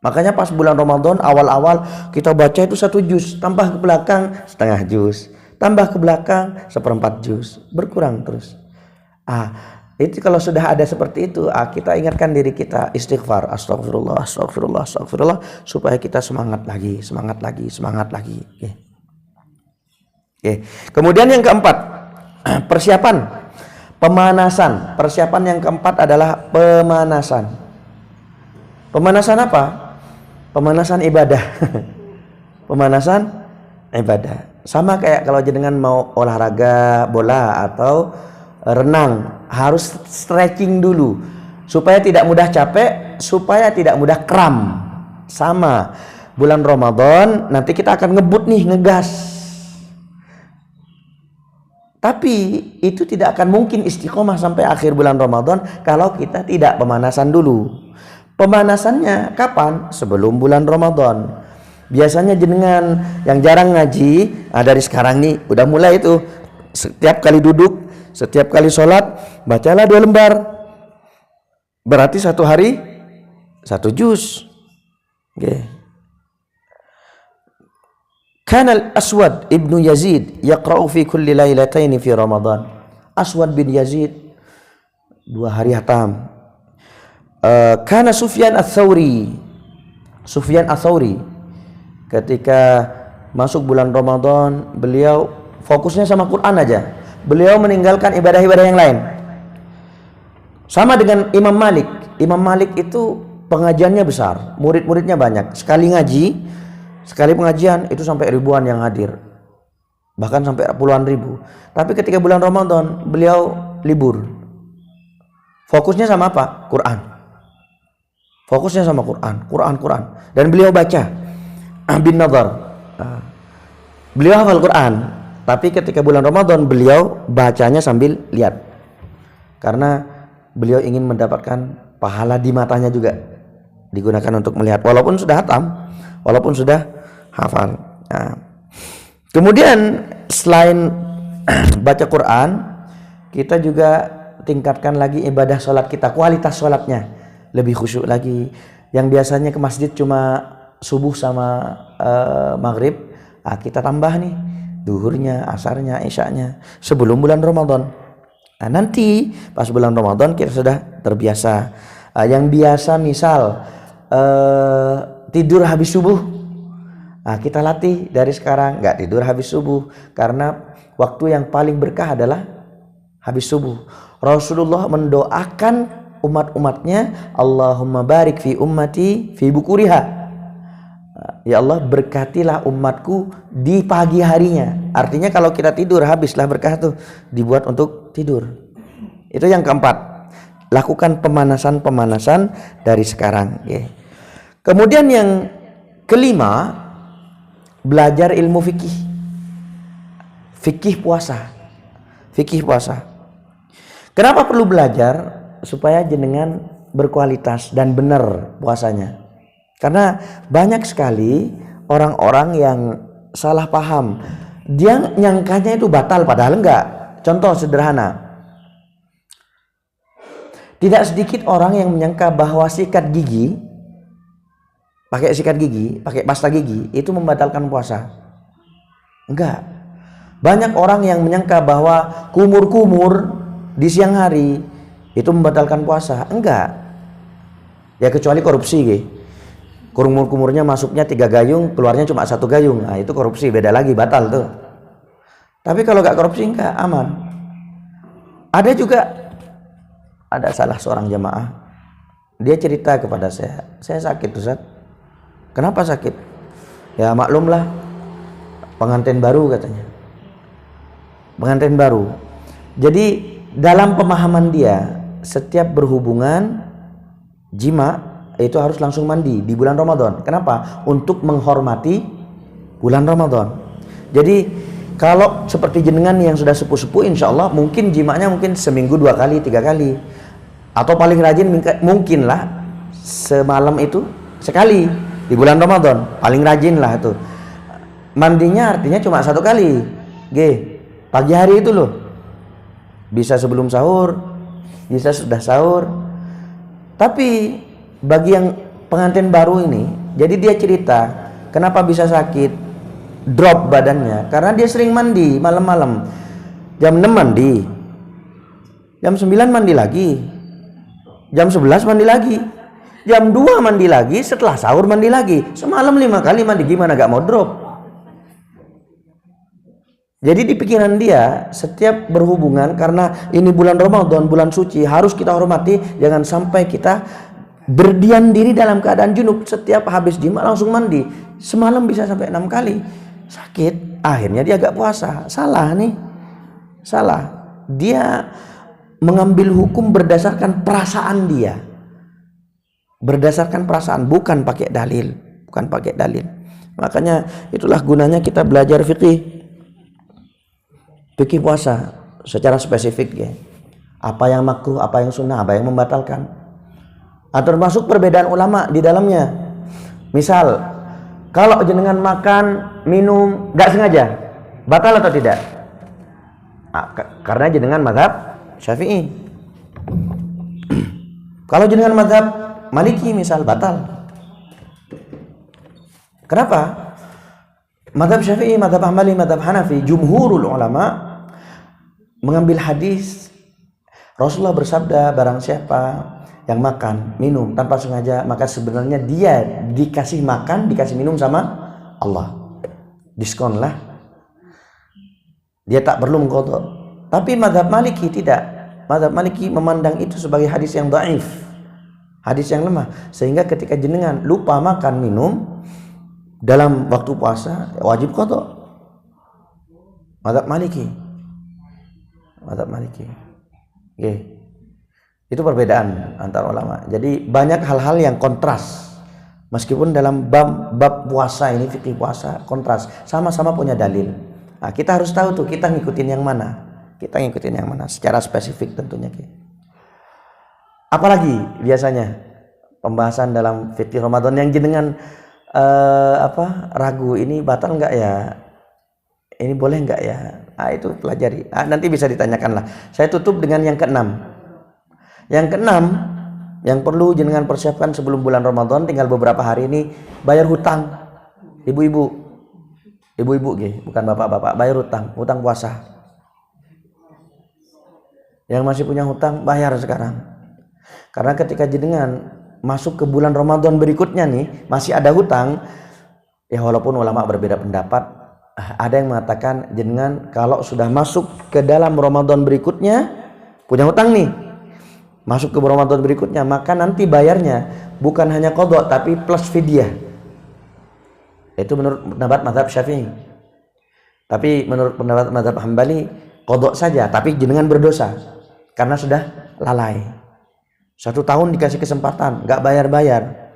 Makanya pas bulan Ramadan awal-awal kita baca itu 1 juz, tambah ke belakang setengah juz, tambah ke belakang 1/4 juz, berkurang terus. Itu kalau sudah ada seperti itu, kita ingatkan diri kita istighfar, astagfirullah, supaya kita semangat lagi. Oke. Kemudian yang keempat, persiapan, pemanasan. Persiapan yang keempat adalah pemanasan. Pemanasan apa? Pemanasan ibadah. Pemanasan ibadah. Sama kayak kalau jenengan mau olahraga bola atau renang, harus stretching dulu supaya tidak mudah capek, supaya tidak mudah kram. Sama bulan Ramadan nanti kita akan ngebut nih, ngegas. Tapi itu tidak akan mungkin istiqomah sampai akhir bulan Ramadan kalau kita tidak pemanasan dulu. Pemanasannya kapan? Sebelum bulan Ramadan. Biasanya jenengan yang jarang ngaji, dari sekarang nih udah mulai itu, setiap kali duduk, setiap kali sholat, bacalah 2 lembar. Berarti 1 hari 1 juz. Kana al-Aswad ibnu Yazid yaqra'u fi kulli lailataini fi Ramadan. Aswad bin Yazid 2 hari hatam. Kana Sufyan ats-Tsauri. Sufyan ats-Tsauri ketika masuk bulan Ramadan, beliau fokusnya sama Quran aja. Beliau meninggalkan ibadah-ibadah yang lain. Sama dengan Imam Malik. Imam Malik itu pengajiannya besar, murid-muridnya banyak. Sekali ngaji, sekali pengajian itu sampai ribuan yang hadir. Bahkan sampai puluhan ribu. Tapi ketika bulan Ramadan, beliau libur. Fokusnya sama apa? Quran. Fokusnya sama Quran. Dan beliau baca bin Nadhr. Beliau hafal Quran, tapi ketika bulan Ramadan beliau bacanya sambil lihat. Karena beliau ingin mendapatkan pahala di matanya juga, digunakan untuk melihat walaupun sudah hatam, walaupun sudah hafal. Kemudian selain baca Quran, kita juga tingkatkan lagi ibadah sholat kita, kualitas sholatnya lebih khusyuk lagi. Yang biasanya ke masjid cuma subuh sama maghrib, kita tambah nih duhurnya, asarnya, isyanya sebelum bulan Ramadan. Nanti pas bulan Ramadan kita sudah terbiasa. Yang biasa misal tidur habis subuh, kita latih dari sekarang nggak tidur habis subuh, karena waktu yang paling berkah adalah habis subuh. Rasulullah mendoakan umat-umatnya, Allahumma barik fi ummati fi bukuriha. Ya Allah, berkatilah umatku di pagi harinya. Artinya kalau kita tidur, habislah berkah tuh, dibuat untuk tidur. Itu yang keempat, lakukan pemanasan dari sekarang. Kemudian yang kelima, belajar ilmu fikih puasa. Kenapa perlu belajar? Supaya jenengan berkualitas dan benar puasanya. Karena banyak sekali orang-orang yang salah paham. Dia nyangkanya itu batal, padahal enggak. Contoh sederhana. Tidak sedikit orang yang menyangka bahwa pakai sikat gigi, pakai pasta gigi itu membatalkan puasa. Enggak. Banyak orang yang menyangka bahwa kumur-kumur di siang hari itu membatalkan puasa. Enggak. Ya kecuali korupsi, kumur-kumurnya masuknya 3 gayung, keluarnya cuma 1 gayung. Nah, itu korupsi, beda lagi, batal tuh. Tapi kalau gak korupsi enggak, aman. Ada salah seorang jamaah, dia cerita kepada saya sakit Ustaz. Kenapa sakit? Ya maklumlah, pengantin baru katanya. Pengantin baru. Jadi dalam pemahaman dia, setiap berhubungan jima itu harus langsung mandi di bulan Ramadan. Kenapa? Untuk menghormati bulan Ramadan. Jadi kalau seperti jenengan yang sudah sepuh-sepuh, insya Allah mungkin jimanya mungkin seminggu 2 kali, 3 kali, atau paling rajin mungkinlah semalam itu sekali di bulan Ramadan, paling rajin lah itu. Mandinya artinya cuma 1 kali, pagi hari itu loh. Bisa sebelum sahur, bisa sudah sahur. Tapi bagi yang pengantin baru ini, jadi dia cerita kenapa bisa sakit, drop badannya, karena dia sering mandi malam-malam. Jam 6 mandi, jam 9 mandi lagi, jam 11 mandi lagi, jam 2 mandi lagi, setelah sahur mandi lagi. Semalam 5 kali mandi, gimana gak mau drop? Jadi di pikiran dia, setiap berhubungan, karena ini bulan Ramadan, bulan suci, harus kita hormati. Jangan sampai kita berdiam diri dalam keadaan junub. Setiap habis jima langsung mandi. Semalam bisa sampai 6 kali. Sakit, akhirnya dia gak puasa. Salah nih, salah. Dia mengambil hukum berdasarkan perasaan dia. Berdasarkan perasaan, bukan pakai dalil. Makanya itulah gunanya kita belajar fikih puasa secara spesifik, apa yang makruh, apa yang sunnah, apa yang membatalkan. Termasuk perbedaan ulama di dalamnya. Misal kalau jenengan makan minum gak sengaja, batal atau tidak? Karena jenengan mazhab Syafi'i. Kalau jenengan mazhab Maliki misal, batal. Kenapa? Mazhab Syafi'i, mazhab Hambali, mazhab Hanafi, jumhurul ulama mengambil hadis Rasulullah bersabda, barang siapa yang makan, minum tanpa sengaja, maka sebenarnya dia dikasih makan, dikasih minum sama Allah. Diskon lah. Dia tak perlu mengqadha. Tapi mazhab Maliki tidak. Mazhab Maliki memandang itu sebagai hadis yang dhaif, hadis yang lemah, sehingga ketika jenengan lupa makan minum dalam waktu puasa wajib qadha. Mazhab Maliki. Mazhab Maliki. Oke. Itu perbedaan antar ulama. Jadi banyak hal-hal yang kontras. Meskipun dalam bab puasa ini, fikih puasa, kontras, sama-sama punya dalil. Nah, kita harus tahu tuh kita ngikutin yang mana. Kita ngikutin yang mana secara spesifik tentunya. Apalagi biasanya pembahasan dalam fikih Ramadan yang jenengan ragu, ini batal enggak ya? Ini boleh enggak ya? Itu pelajari. Nanti bisa ditanyakan lah. Saya tutup dengan yang keenam. Yang keenam yang perlu jenengan persiapkan sebelum bulan Ramadan, tinggal beberapa hari ini, bayar hutang. Ibu-ibu, bukan bapak-bapak, bayar hutang puasa. Yang masih punya hutang, bayar sekarang. Karena ketika jenengan masuk ke bulan Ramadan berikutnya nih, masih ada hutang, ya walaupun ulama berbeda pendapat, ada yang mengatakan jenengan kalau sudah masuk ke dalam Ramadan berikutnya, punya hutang nih, masuk ke Ramadan berikutnya, maka nanti bayarnya bukan hanya qadha tapi plus fidyah. Itu menurut pendapat mazhab Syafi'i. Tapi menurut pendapat mazhab Hambali, qadha saja tapi jenengan berdosa karena sudah lalai. 1 tahun dikasih kesempatan, enggak bayar-bayar.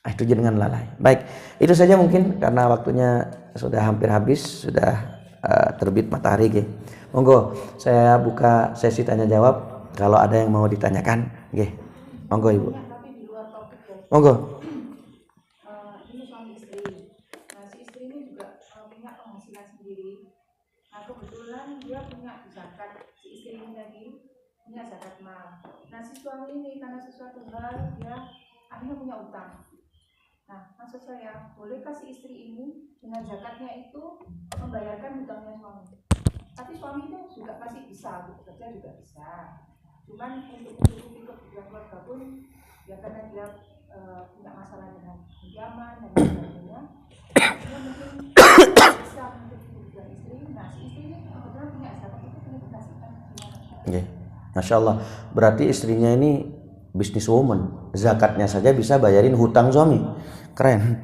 Itu jenengan lalai. Baik, itu saja mungkin karena waktunya sudah hampir habis, sudah terbit matahari. Monggo saya buka sesi tanya jawab kalau ada yang mau ditanyakan. Monggo Ibu. Monggo. Ini suami istri. Nah, si istri ini juga punya penghasilan sendiri. Nah, kebetulan dia punya zakat. Si istri ini lagi punya zakat mal. Nah, si suami ini karena sesuatu hal dia akhirnya punya utang. Nah, maksud saya, bolehkah si istri ini dengan zakatnya itu membayarkan hutangnya suami? Tapi suami itu juga pasti bisa, bekerja juga bisa. Cuman untuk kebutuhan keluarga pun, ya karena dia punya masalah dengan pinjaman dan sebagainya, dia mungkin bisa untuk kebutuhan istri. Nah, si istri ini kebetulan punya zakat itu punya dikasihkan. Masya Allah, berarti istrinya ini business woman, zakatnya saja bisa bayarin hutang suami. Keren.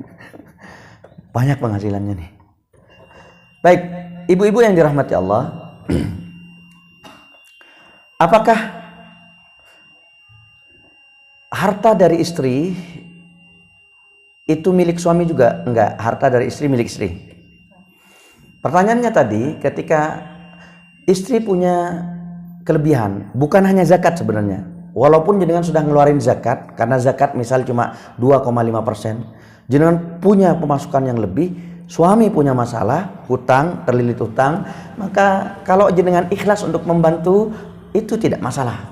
Banyak penghasilannya nih. Baik, ibu-ibu yang dirahmati Allah, apakah harta dari istri itu milik suami juga? Enggak, harta dari istri milik istri. Pertanyaannya tadi, ketika istri punya kelebihan, bukan hanya zakat sebenarnya. Walaupun jenengan sudah ngeluarin zakat, karena zakat misal cuma 2,5%, jenengan punya pemasukan yang lebih, suami punya masalah, hutang, terlilit hutang, maka kalau jenengan ikhlas untuk membantu, itu tidak masalah.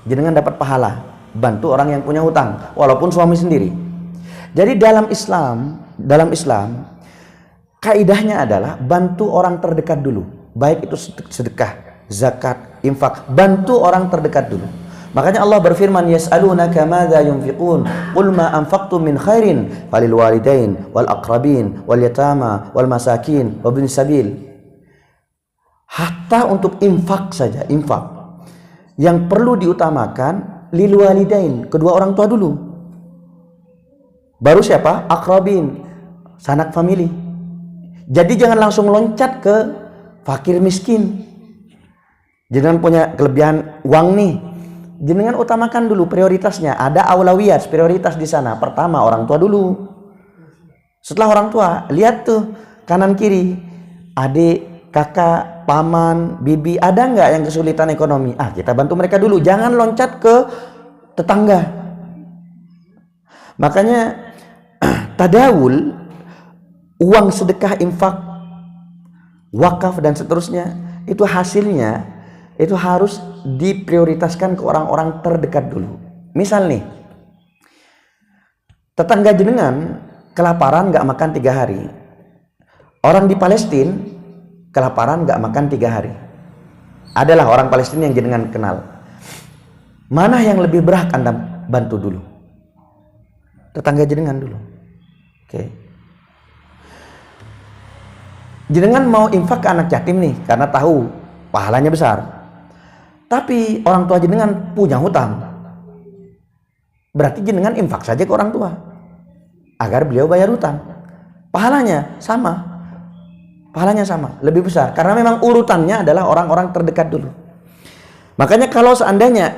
Jenengan dapat pahala, bantu orang yang punya hutang, walaupun suami sendiri. Jadi dalam Islam, kaidahnya adalah bantu orang terdekat dulu. Baik itu sedekah, zakat, infak, bantu orang terdekat dulu. Makanya Allah berfirman, yas'alunaka madza yunfiqun qul ma anfaqtum min khairin falil walidain wal aqrabin wal yatama wal masakin wa ibnis sabil. Hatta untuk infak saja, infak yang perlu diutamakan lil walidain, kedua orang tua dulu. Baru siapa? Aqrabin, sanak famili. Jadi jangan langsung loncat ke fakir miskin. Jangan punya kelebihan uang nih, jenengan utamakan dulu prioritasnya. Ada aulawiyat, prioritas di sana. Pertama orang tua dulu. Setelah orang tua, lihat tuh kanan kiri, adik, kakak, paman, bibi, ada nggak yang kesulitan ekonomi? Kita bantu mereka dulu. Jangan loncat ke tetangga. Makanya tadawul, uang sedekah, infak, wakaf dan seterusnya, itu hasilnya itu harus diprioritaskan ke orang-orang terdekat dulu. Misal nih, tetangga jenengan kelaparan nggak makan 3 hari. Orang di Palestina kelaparan nggak makan 3 hari. Adalah orang Palestina yang jenengan kenal. Mana yang lebih berhak Anda bantu dulu? Tetangga jenengan dulu. Oke. Jenengan mau infak ke anak yatim nih karena tahu pahalanya besar. Tapi orang tua jenengan punya hutang. Berarti jenengan infak saja ke orang tua agar beliau bayar hutang. Pahalanya sama. Pahalanya sama, lebih besar karena memang urutannya adalah orang-orang terdekat dulu. Makanya kalau seandainya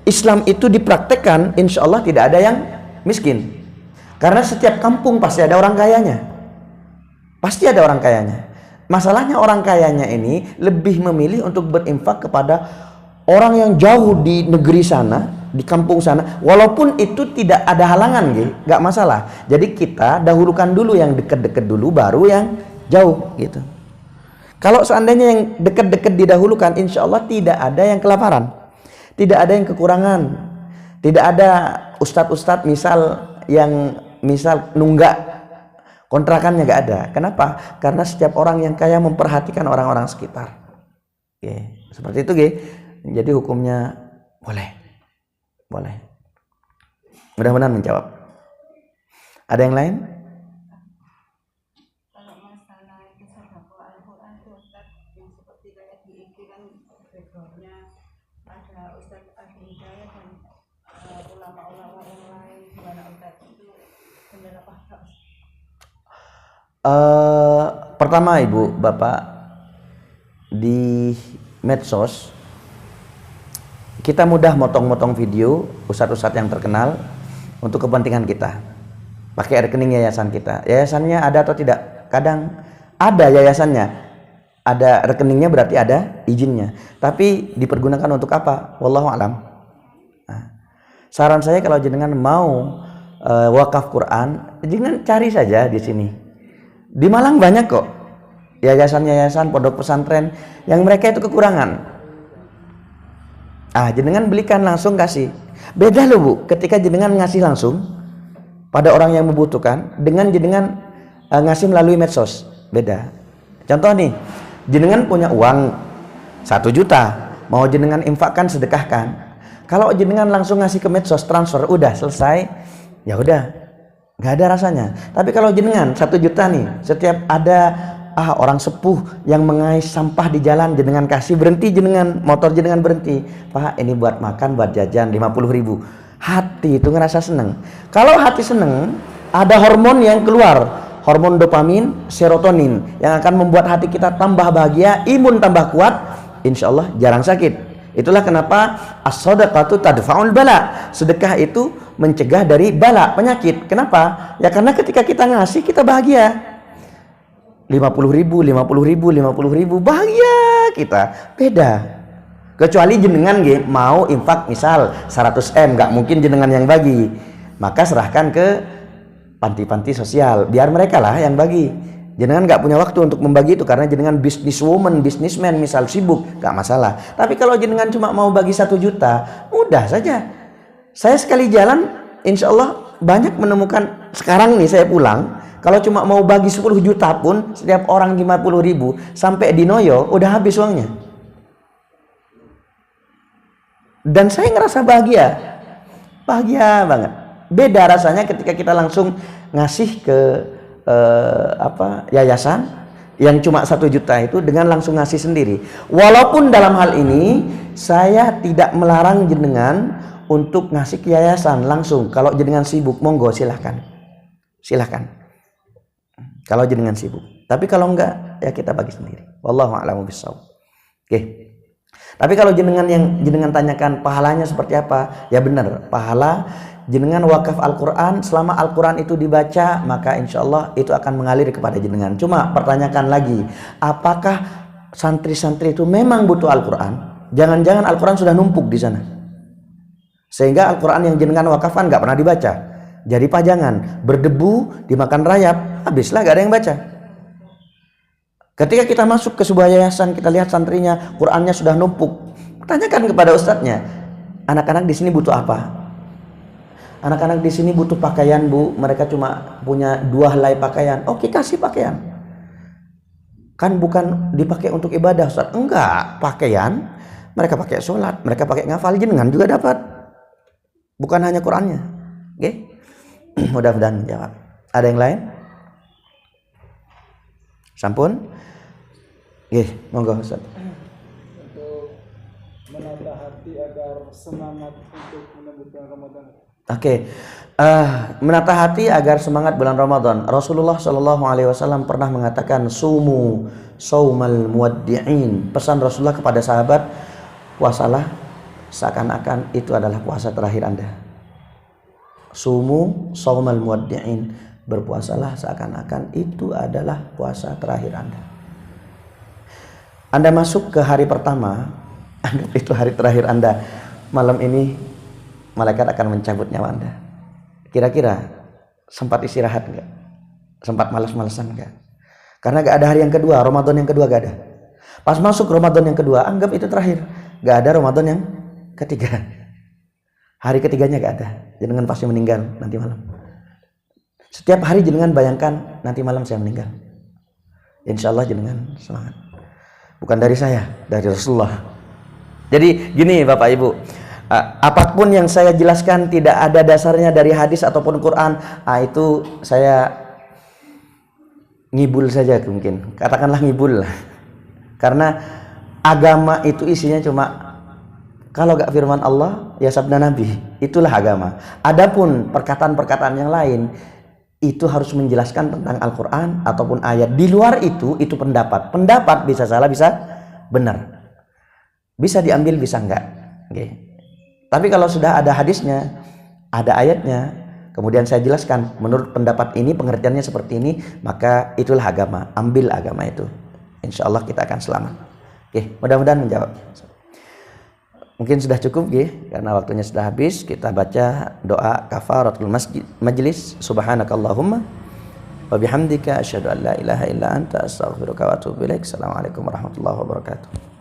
Islam itu dipraktekkan, insya Allah tidak ada yang miskin. Karena setiap kampung pasti ada orang kayanya. Pasti ada orang kayanya. Masalahnya orang kayanya ini lebih memilih untuk berinfak kepada orang yang jauh di negeri sana, di kampung sana. Walaupun itu tidak ada halangan, nggak masalah. Jadi kita dahulukan dulu yang dekat-dekat dulu, baru yang jauh gitu. Kalau seandainya yang dekat-dekat didahulukan, insya Allah tidak ada yang kelaparan, tidak ada yang kekurangan, tidak ada ustadz-ustadz yang misal nunggak kontrakannya, nggak ada. Kenapa? Karena setiap orang yang kaya memperhatikan orang-orang sekitar. Oke, seperti itu, jadi hukumnya boleh. Mudah-mudahan menjawab. Ada yang lain? Pertama Ibu, Bapak, di medsos kita mudah motong-motong video ustadz-ustadz yang terkenal untuk kepentingan kita, pakai rekening yayasan kita. Yayasannya ada atau tidak? Kadang ada yayasannya, ada rekeningnya, berarti ada izinnya, tapi dipergunakan untuk apa? Wallahu alam. Saran saya kalau jenengan mau wakaf Quran, jenengan cari saja di sini. Di Malang banyak kok yayasan-yayasan pondok pesantren yang mereka itu kekurangan. Jenengan belikan langsung kasih. Beda loh Bu, ketika jenengan ngasih langsung pada orang yang membutuhkan dengan jenengan ngasih melalui medsos. Beda. Contoh nih, jenengan punya uang 1 juta, mau jenengan infakkan, sedekahkan. Kalau jenengan langsung ngasih ke medsos, transfer, udah selesai, ya udah. Gak ada rasanya. Tapi kalau jenengan 1 juta nih, setiap ada orang sepuh yang mengais sampah di jalan, jenengan kasih, berhenti jenengan, motor jenengan berhenti, Pak ini buat makan, buat jajan 50.000. Hati itu ngerasa seneng. Kalau hati seneng, ada hormon yang keluar, hormon dopamin, serotonin, yang akan membuat hati kita tambah bahagia, imun tambah kuat, insya Allah jarang sakit. Itulah kenapa as-shadaqatu tadfa'ul bala. Sedekah itu mencegah dari bala, penyakit. Kenapa? Ya karena ketika kita ngasih, kita bahagia. 50.000, bahagia kita. Beda. Kecuali jenengan mau infak misal 100 M, nggak mungkin jenengan yang bagi. Maka serahkan ke panti-panti sosial, biar mereka lah yang bagi. Jenengan nggak punya waktu untuk membagi itu karena jenengan businesswoman, businessman misal sibuk, nggak masalah. Tapi kalau jenengan cuma mau bagi 1 juta, mudah saja. Saya sekali jalan, insya Allah banyak menemukan. Sekarang nih saya pulang, kalau cuma mau bagi 10 juta pun, setiap orang 50.000, sampai di Noyo udah habis uangnya. Dan saya ngerasa bahagia banget. Beda rasanya ketika kita langsung ngasih ke yayasan yang cuma 1 juta itu dengan langsung ngasih sendiri. Walaupun dalam hal ini saya tidak melarang jenengan untuk ngasih ke yayasan langsung. Kalau jenengan sibuk, monggo silahkan. Kalau jenengan sibuk. Tapi kalau enggak, ya kita bagi sendiri. Wallahu a'lamu bishawab. Oke. Tapi kalau jenengan yang jenengan tanyakan pahalanya seperti apa? Ya benar, pahala jenengan wakaf Al-Quran, selama Al-Quran itu dibaca, maka insya Allah itu akan mengalir kepada jenengan. Cuma pertanyakan lagi, apakah santri-santri itu memang butuh Al-Quran? Jangan-jangan Al-Quran sudah numpuk di sana, sehingga Al-Quran yang jenengan wakafkan nggak pernah dibaca, jadi pajangan, berdebu, dimakan rayap, habislah gak ada yang baca. Ketika kita masuk ke sebuah yayasan, kita lihat santrinya, Qurannya sudah numpuk, tanyakan kepada ustadznya, anak-anak di sini butuh apa? Anak-anak di sini butuh pakaian, Bu. Mereka cuma punya 2 helai pakaian. Oke, kasih pakaian. Kan bukan dipakai untuk ibadah, Ustaz. Enggak, pakaian mereka pakai sholat, mereka pakai ngafal, jenengan juga dapat. Bukan hanya Qur'annya. Oke? Mudah-mudahan menjawab. Ada yang lain? Sampun? Oke, monggo Ustaz. Untuk menatah hati agar semangat untuk menyambut bulan Ramadan. Oke, menatah hati agar semangat bulan Ramadan. Rasulullah Shallallahu Alaihi Wasallam pernah mengatakan, "Sumu saumal muwaddi'in." Pesan Rasulullah kepada sahabat, puasalah seakan-akan itu adalah puasa terakhir Anda. Sumu saumal muwaddi'in. Berpuasalah seakan-akan itu adalah puasa terakhir Anda. Anda masuk ke hari pertama, anggap itu hari terakhir Anda. Malam ini malaikat akan mencabut nyawa Anda. Kira-kira sempat istirahat enggak? Sempat malas-malasan enggak? Karena gak ada hari yang kedua, Ramadan yang kedua gak ada. Pas masuk Ramadan yang kedua, anggap itu terakhir. Gak ada Ramadan yang ketiga. Hari ketiganya gak ada. Jenengan pasti meninggal nanti malam. Setiap hari jenengan bayangkan, nanti malam saya meninggal. Insya Allah jenengan semangat. Bukan dari saya, dari Rasulullah. Jadi gini Bapak Ibu, apapun yang saya jelaskan tidak ada dasarnya dari hadis ataupun Quran, itu saya ngibul saja mungkin. Katakanlah ngibul. Karena agama itu isinya cuma, kalau gak firman Allah, ya sabda Nabi. Itulah agama. Adapun perkataan-perkataan yang lain, itu harus menjelaskan tentang Al-Quran ataupun ayat. Di luar itu pendapat. Pendapat bisa salah, bisa benar. Bisa diambil, bisa enggak. Oke. Tapi kalau sudah ada hadisnya, ada ayatnya, kemudian saya jelaskan, menurut pendapat ini, pengertiannya seperti ini, maka itulah agama. Ambil agama itu. Insya Allah kita akan selamat. Oke, mudah-mudahan menjawab. Mungkin sudah cukup karena waktunya sudah habis. Kita baca doa kafaratul majlis. Subhanakallahumma wa bihamdika asyhadu an la ilaha illa anta astaghfiruka wa atubu ilaik. Assalamualaikum warahmatullahi wabarakatuh.